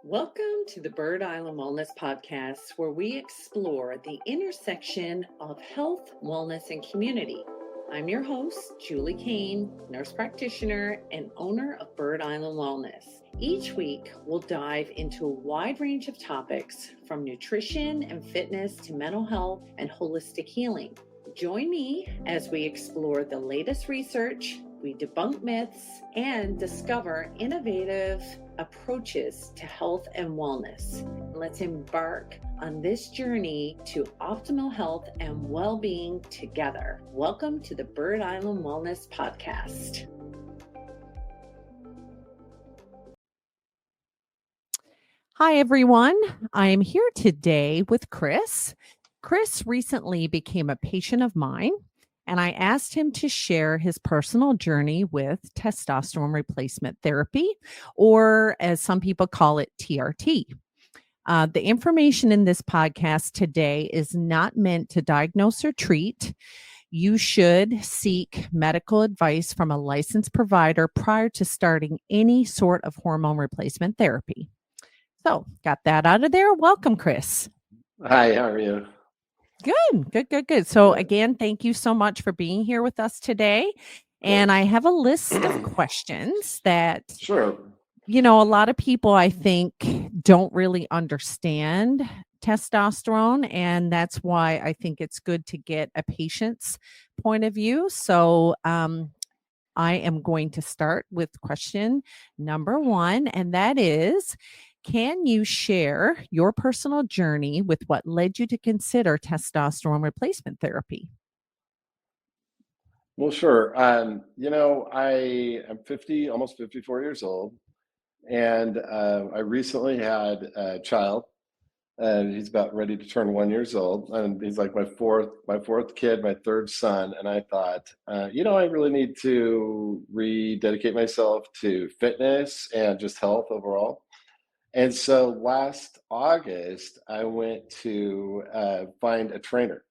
Welcome to the Bird Island Wellness Podcast, where we explore the intersection of health, wellness, and community. I'm your host, Julie Kane, nurse practitioner and owner of Bird Island Wellness. Each week, we'll dive into a wide range of topics from nutrition and fitness to mental health and holistic healing. Join me as we explore the latest research, we debunk myths, and discover innovative approaches to health and wellness. Let's embark on this journey to optimal health and well-being together. Welcome to the Bird Island Wellness Podcast. Hi, everyone. I'm here today with Chris. Chris recently became a patient of mine, and I asked him to share his personal journey with testosterone replacement therapy, or as some people call it, TRT. The information in this podcast today is not meant to diagnose or treat. You should seek medical advice from a licensed provider prior to starting any sort of hormone replacement therapy. So, got that out of there. Welcome, Chris. Hi, how are you? Good. So again, thank you so much for being here with us today. And I have a list of questions that, Sure. a lot of people, I think, don't really understand testosterone. And that's why I think it's good to get a patient's point of view. So I am going to start with question number 1, and that is, can you share your personal journey with what led you to consider testosterone replacement therapy? Well, sure. I am 50, almost 54 years old, and I recently had a child, and he's about ready to turn 1 year old, and he's like my fourth kid, my third son. And I thought, I really need to rededicate myself to fitness and just health overall. And so last August, I went to find a trainer.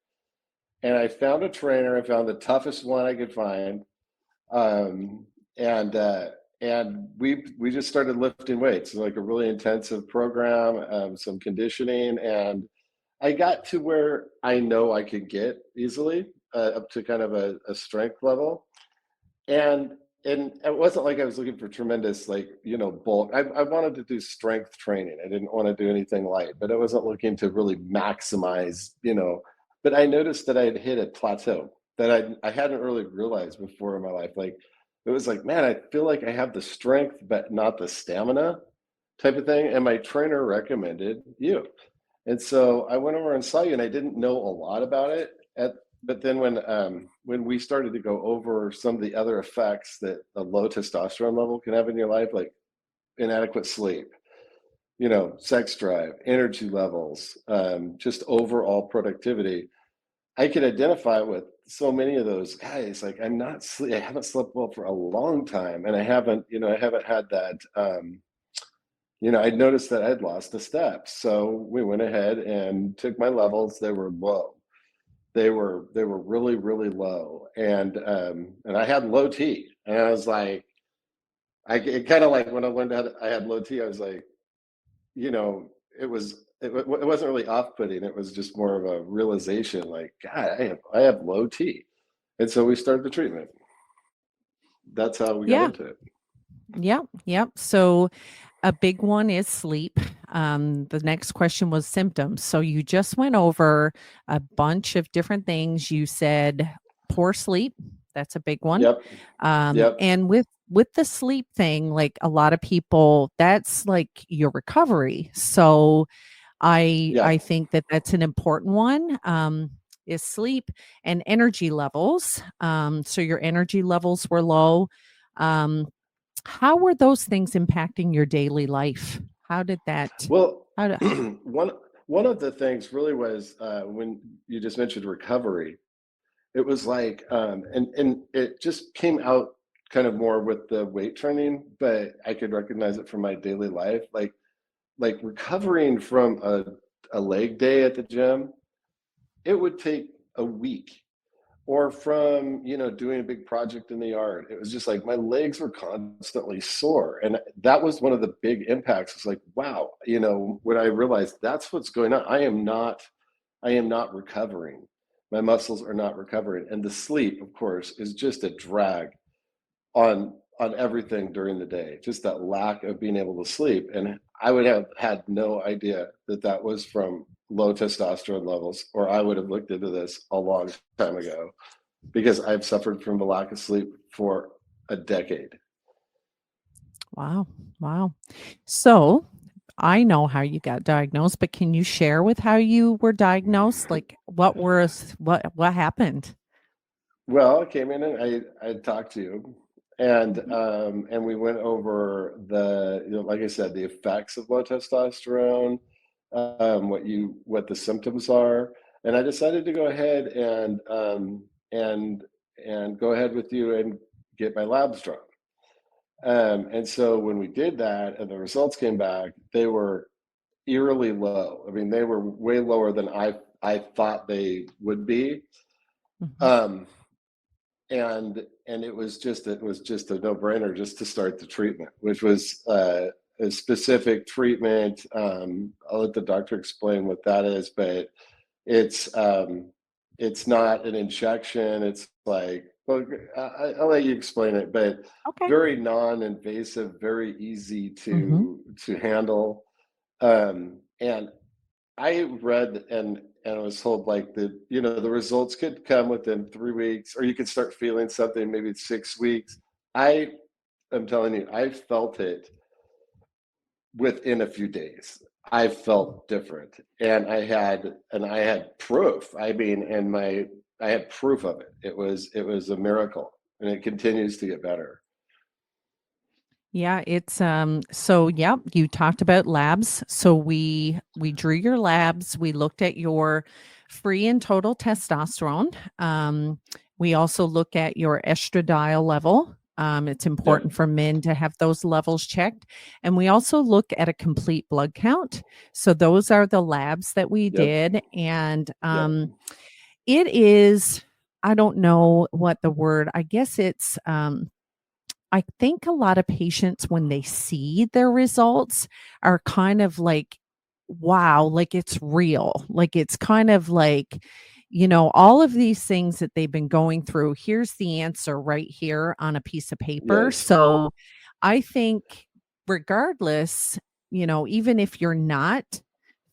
And I found a trainer. I found the toughest one I could find, um, and we just started lifting weights, like a really intensive program, some conditioning, and I got to where I know I could get easily, up to kind of a strength level. And it wasn't like I was looking for tremendous, like, bulk. I wanted to do strength training. I didn't want to do anything light, but I wasn't looking to really maximize, but I noticed that I had hit a plateau that I hadn't really realized before in my life. Like, it was like, man, I feel like I have the strength, but not the stamina type of thing. And my trainer recommended you. And so I went over and saw you, and I didn't know a lot about it. But then when we started to go over some of the other effects that a low testosterone level can have in your life, like inadequate sleep, sex drive, energy levels, just overall productivity, I could identify with so many of those guys. Like, I haven't slept well for a long time, and I haven't had that. I noticed that I'd lost a step, so we went ahead and took my levels. They were low. They were really, really low, and I had low T, and I was like, it kind of like when I learned that I had low T, I was like, it wasn't really off-putting. It was just more of a realization, like, God, I have low T, and so we started the treatment. That's how we got Yeah. into it. Yep. So a big one is sleep. The next question was symptoms. So you just went over a bunch of different things. You said poor sleep. That's a big one. Yep. Yep. And with the sleep thing, like a lot of people, that's like your recovery. So I Yeah. think that that's an important one. Is sleep and energy levels. So your energy levels were low. Um, how were those things impacting your daily life? How did that Well, how did one of the things really was, when you just mentioned recovery. It was like, and it just came out kind of more with the weight training, but I could recognize it from my daily life. Like recovering from a leg day at the gym, it would take a week or from, doing a big project in the yard. It was just like my legs were constantly sore. And that was one of the big impacts. It's like, wow, when I realized that's what's going on, I am not recovering. My muscles are not recovering. And the sleep, of course, is just a drag on everything during the day, just that lack of being able to sleep. And I would have had no idea that that was from low testosterone levels, or I would have looked into this a long time ago, because I've suffered from a lack of sleep for a decade. Wow. Wow. So I know how you got diagnosed, but can you share with how you were diagnosed? Like what happened? Well, I came in and I talked to you, and Mhm. and we went over like I said, the effects of low testosterone, what the symptoms are, and I decided to go ahead and go ahead with you and get my labs drawn. And so when we did that and the results came back, they were eerily low. I mean, they were way lower than I thought they would be. Mhm. Um, and it was just a no-brainer just to start the treatment, which was a specific treatment. I'll let the doctor explain what that is, but it's it's not an injection. It's like, well, I'll let you explain it, but Okay. very non-invasive, very easy Mhm. to handle. And I read and I was told like the results could come within 3 weeks, or you could start feeling something maybe 6 weeks. I am telling you, I felt it within a few days. I felt different, and I had proof. I mean, I had proof of it. It was a miracle, and it continues to get better. Yeah, it's so yeah, you talked about labs. So we drew your labs, we looked at your free and total testosterone. We also look at your estradiol level. It's important Yep, for men to have those levels checked. And we also look at a complete blood count. So those are the labs that we yep, did. And yep. it is, I don't know what the word, I guess it's I think a lot of patients, when they see their results, are kind of like, wow, like it's real. Like it's kind of like, all of these things that they've been going through. Here's the answer right here on a piece of paper. Yes, So I think, regardless, even if you're not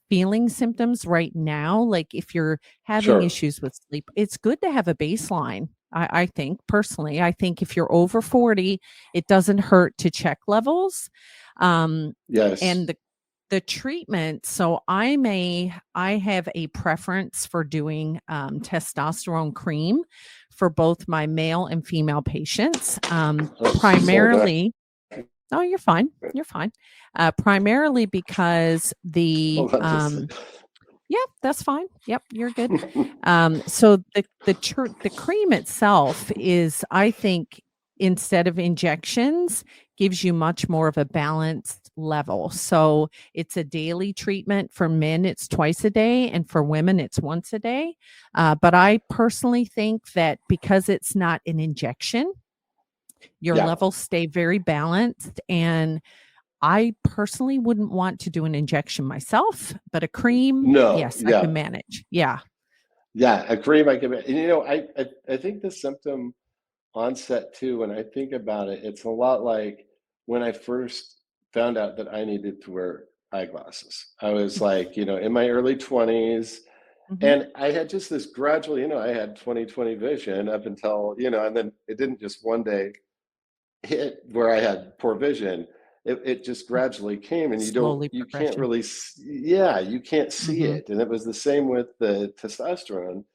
feeling symptoms right now, like if you're having sure. issues with sleep, it's good to have a baseline. I think personally, I think if you're over 40, it doesn't hurt to check levels. Um, Yes. and the treatment, so I have a preference for doing testosterone cream for both my male and female patients. Oh, sorry. Primarily, oh, you're fine. You're fine. Primarily because Hold on just a yeah, that's fine. Yep, you're good. second. So the cream itself is, I think, instead of injections, gives you much more of a balanced level. So it's a daily treatment. For men, it's twice a day, and for women, it's once a day. But I personally think that because it's not an injection, your Yeah. levels stay very balanced, and I personally wouldn't want to do an injection myself, but a cream, No. yes, I can Yeah. manage. Yeah. Yeah. A cream I can. And I think the symptom onset too. When I think about it, it's a lot like when I first found out that I needed to wear eyeglasses. I was like, in my early 20s, Mhm. and I had just this gradual. I had 20/20 vision up until, and then it didn't just one day hit where I had poor vision. It just gradually came, and Slowly you can't progression. really, yeah, you can't see Mhm. it. And it was the same with the testosterone.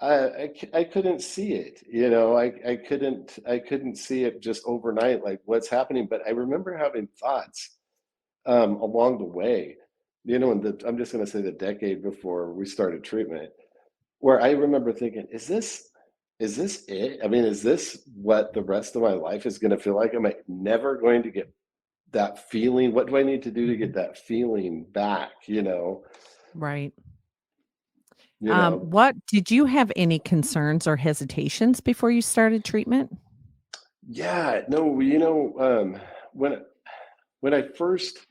I couldn't see it, I couldn't see it just overnight, like what's happening. But I remember having thoughts along the way, I'm just going to say the decade before we started treatment, where I remember thinking, is this it? I mean, is this what the rest of my life is going to feel like? Am I never going to get that feeling? What do I need to do to get Mhm. that feeling back? Right. you know. What did you have any concerns or hesitations before you started treatment? Yeah, no, when when I first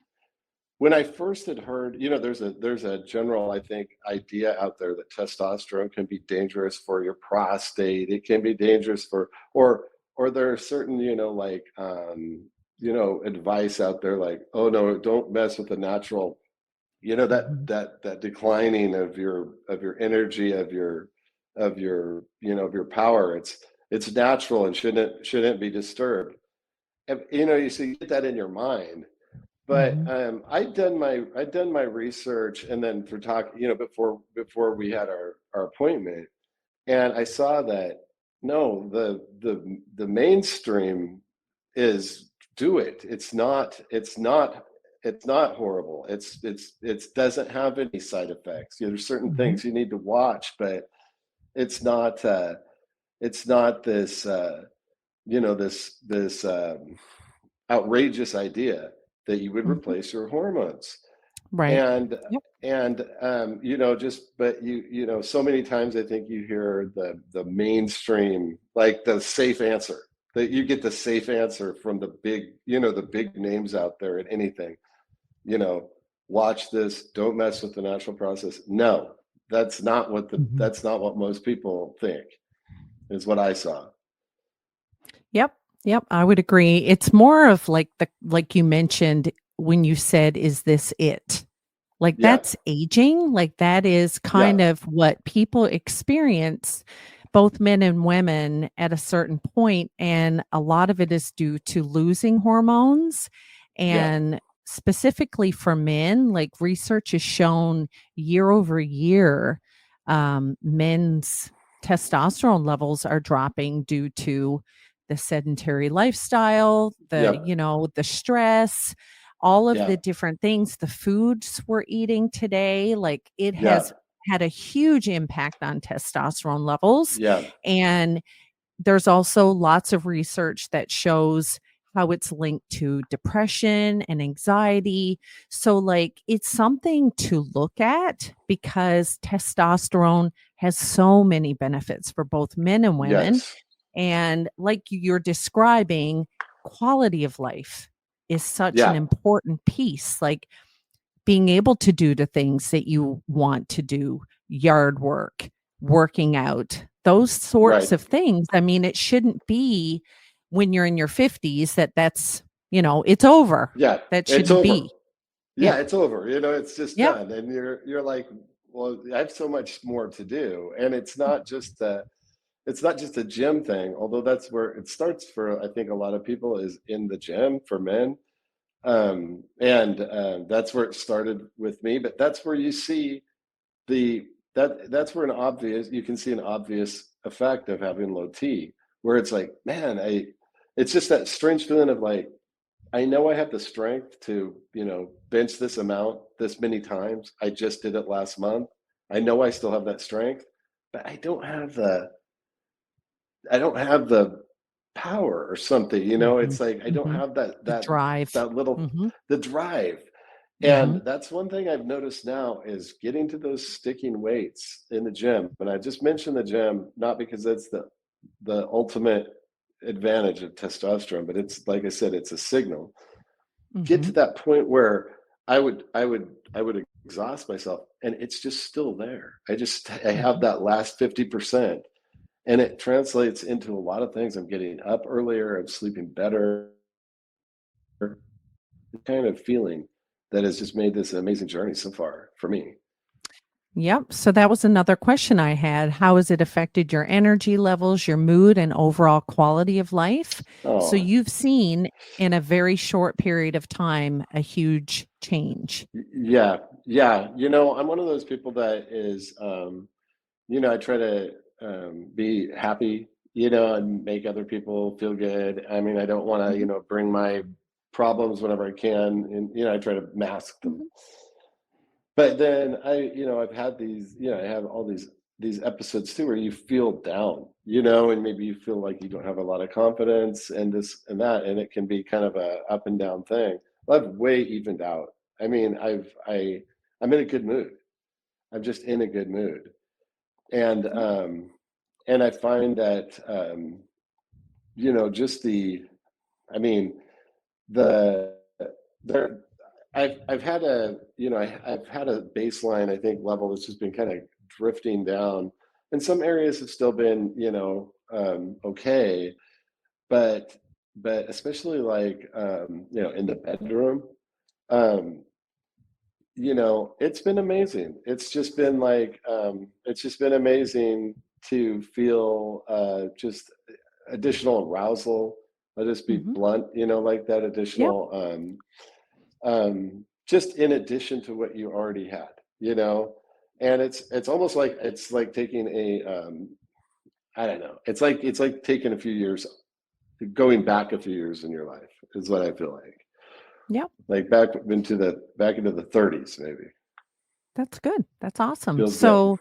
when I first had heard, there's a general, I think, idea out there that testosterone can be dangerous for your prostate. It can be dangerous or there are certain, advice out there like, oh no, don't mess with the natural, Mhm, that declining of your energy, of your power. It's natural and shouldn't be disturbed. And, you see, you get that in your mind. But mhm, I'd done my research, and then for talk, before we had our appointment, and I saw that no, the mainstream is do it. It's not horrible. It doesn't have any side effects. There's certain mhm, things you need to watch, but it's not it's not this this outrageous idea that you would mhm. replace your hormones. Right. And Yep. just but so many times I think you hear the mainstream, like the safe answer, that you get the safe answer from the big names out there at anything, you know watch this, don't mess with the natural process. No, Mhm. that's not what most people think, is what I saw. Yep. Yep. I would agree. It's more of like you mentioned when you said, "Is this it?" Like, Yeah, that's aging, like, that is yeah, kind of what people experience, both men and women, at a certain point, and a lot of it is due to losing hormones, yeah, and specifically for men, like, research has shown year over year, men's testosterone levels are dropping due to the sedentary lifestyle, yep, the stress, all of yeah, the different things, the foods we're eating today, like, it yeah, has had a huge impact on testosterone levels, yeah, and there's also lots of research that shows how it's linked to depression and anxiety. So, like, it's something to look at because testosterone has so many benefits for both men and women. yes, And like you're describing, quality of life is such an yeah, important piece. Like, being able to do the things that you want to do, yard work, working out, those sorts right, of things. I mean, it shouldn't be when you're in your 50s it's over. yeah, That it's shouldn't over. be. Yeah, Yeah. it's over. It's just Yep. done, and you're like, well, I have so much more to do, and it's not just a gym thing. Although that's where it starts for, I think, a lot of people, is in the gym for men, and that's where it started with me. But that's where you see the that's where an obvious you can see an obvious effect of having low T, where it's like, man, it's just that strange feeling of like, I know I have the strength to, bench this amount this many times. I just did it last month. I know I still have that strength, but I don't have the power or something. Mhm. It's like I don't Mhm. have that The that drive. that little Mhm. the drive. And Mhm. that's one thing I've noticed now, is getting to those sticking weights in the gym. And I just mentioned the gym not because that's the ultimate advantage of testosterone, but it's, like I said, it's a signal. Get to Mhm. that point where I would exhaust myself, and it's just still there. I have Mhm. that last 50%, and it translates into a lot of things. I'm getting up earlier, I'm sleeping better, the kind of feeling that has just made this an amazing journey so far for me. Yep. So that was another question I had. How has it affected your energy levels, your mood, and overall quality of life? So Oh, you've seen in a very short period of time a huge change. yeah, yeah. I'm one of those people that is, I try to be happy, and make other people feel good. I mean, I don't want to, Mhm, bring my problems whenever I can, and I try to mask them. mhm, But then I've had I have all these episodes too, where you feel down, and maybe you feel like you don't have a lot of confidence and this and that, and it can be kind of a up and down thing. Well, I've way evened out. I mean, I'm in a good mood. I'm just in a good mood. And I find that just I mean, the there I've had I've had a baseline, I think, level that's just been kind of drifting down, and some areas have still been okay, but especially like in the bedroom, um it's been amazing. It's just been amazing to feel just additional arousal. I'll just be Mhm. blunt, like that Yep. additional just in addition to what you already had, and it's almost like it's like taking a I don't know. It's like taking a few years, going back a few years in your life is what I feel Yep. like back into the 30s maybe. That's good. That's awesome. Feels good. So,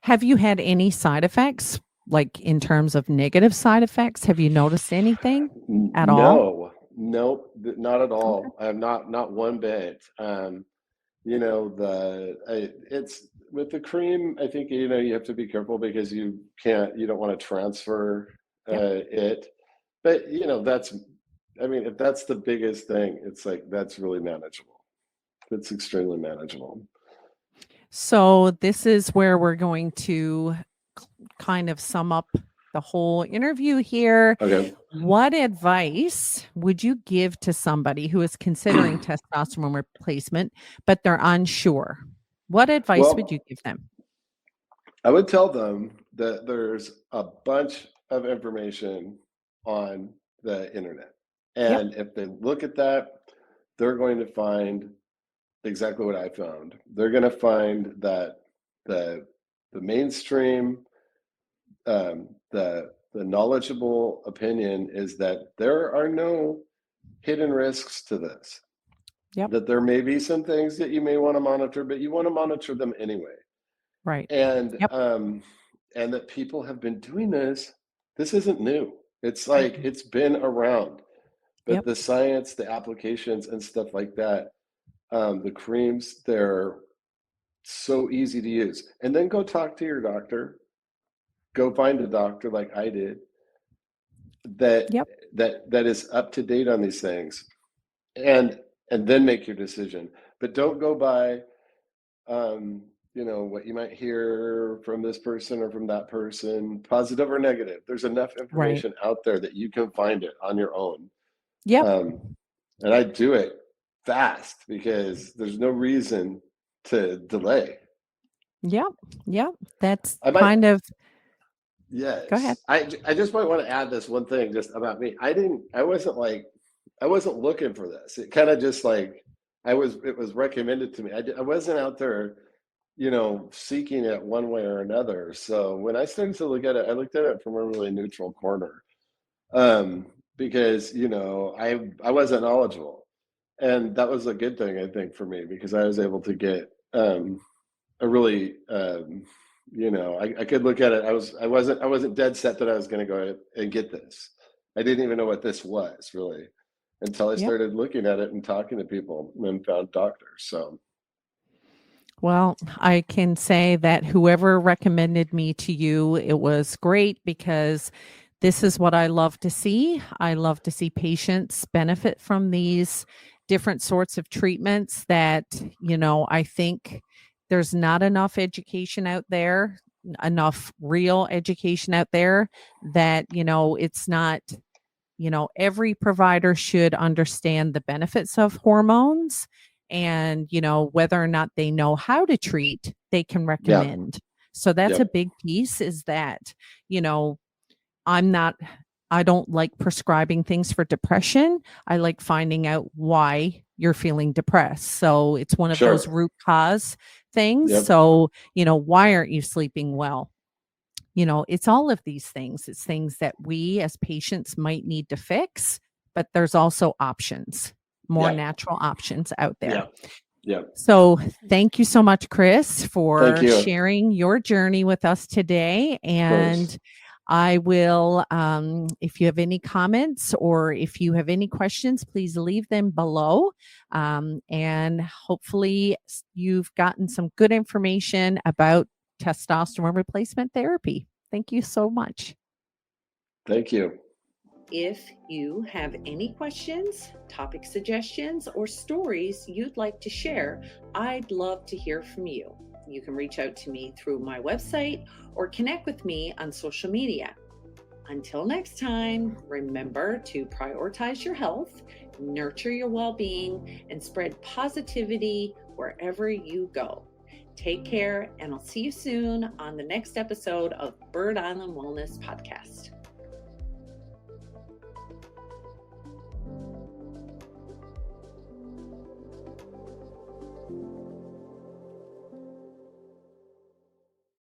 have you had any side effects, like in terms of negative side effects? Have you noticed anything at all? No, nope, not at Okay. all. I'm not one bit. It's with the cream. I think you have to be careful because you don't want to transfer Yep. it. But I mean, if that's the biggest thing, it's like that's really manageable. It's extremely manageable. So, this is where we're going to kind of sum up the whole interview here. Okay. What advice would you give to somebody who is considering testosterone replacement, but they're unsure? What advice would you Well, give them? I would tell them that there's a bunch of information on the internet. Yep. And if they look at that, they're going to find exactly what I found. They're going to find that the mainstream, the knowledgeable opinion is that there are no hidden risks to this. Yep. That there may be some things that you may want to monitor, but you want to monitor them anyway. Right. And Yep. and that people have been doing this. This isn't new. It's like Mm-mm. it's been around, but Yep. the science, the applications, and stuff like that, the creams, they're so easy to use. And then go talk to your doctor. Go find a doctor like I did that Yep. that is up to date on these things, and then make your decision. But don't go by what you might hear from this person or from that person, positive or negative. There's enough Right. information out there that you can find it on your own. Yep. Um, and I do it fast because there's no reason to delay. Yep. Yep. That's I might, kind of go ahead. yes. I just might want to add this one thing just about me. I wasn't looking for this. It kind of just like, it was recommended to me. I wasn't out there seeking it one way or another. So when I started to look at it, I looked at it from a really neutral corner, um, because I wasn't knowledgeable, and that was a good thing I think for me because I was able to get a really I could look at it. I wasn't dead set that I was going to go and get this. I didn't even know what this was really until I Yep. started looking at it and talking to people and found doctors. So Well, I can say that whoever recommended me to you, it was great because this is what I love to see. I love to see patients benefit from these different sorts of treatments that, I think there's not enough education out there, enough real education out there that, it's not every provider should understand the benefits of hormones and, whether or not they know how to treat, they can yeah, recommend. So that's a yep, big piece is that, you know, I'm not, I don't like prescribing things for depression. I like finding out why you're feeling depressed. So it's one of those sure, root cause things. yep, So, why aren't you sleeping well? It's all of these things. It's things that we as patients might need to fix, but there's also options, more yeah, natural options out there. yeah, yeah. So, thank you so much, Chris, Thank for you. Of sharing your journey with us today. course. And I will, if you have any comments or if you have any questions, please leave them below. And hopefully, you've gotten some good information about testosterone replacement therapy. Thank you so much. Thank you. If you have any questions, topic suggestions, or stories you'd like to share, I'd love to hear from you. You can reach out to me through my website or connect with me on social media. Until next time, remember to prioritize your health, nurture your well-being, and spread positivity wherever you go. Take care, and I'll see you soon on the next episode of Bird Island Wellness Podcast.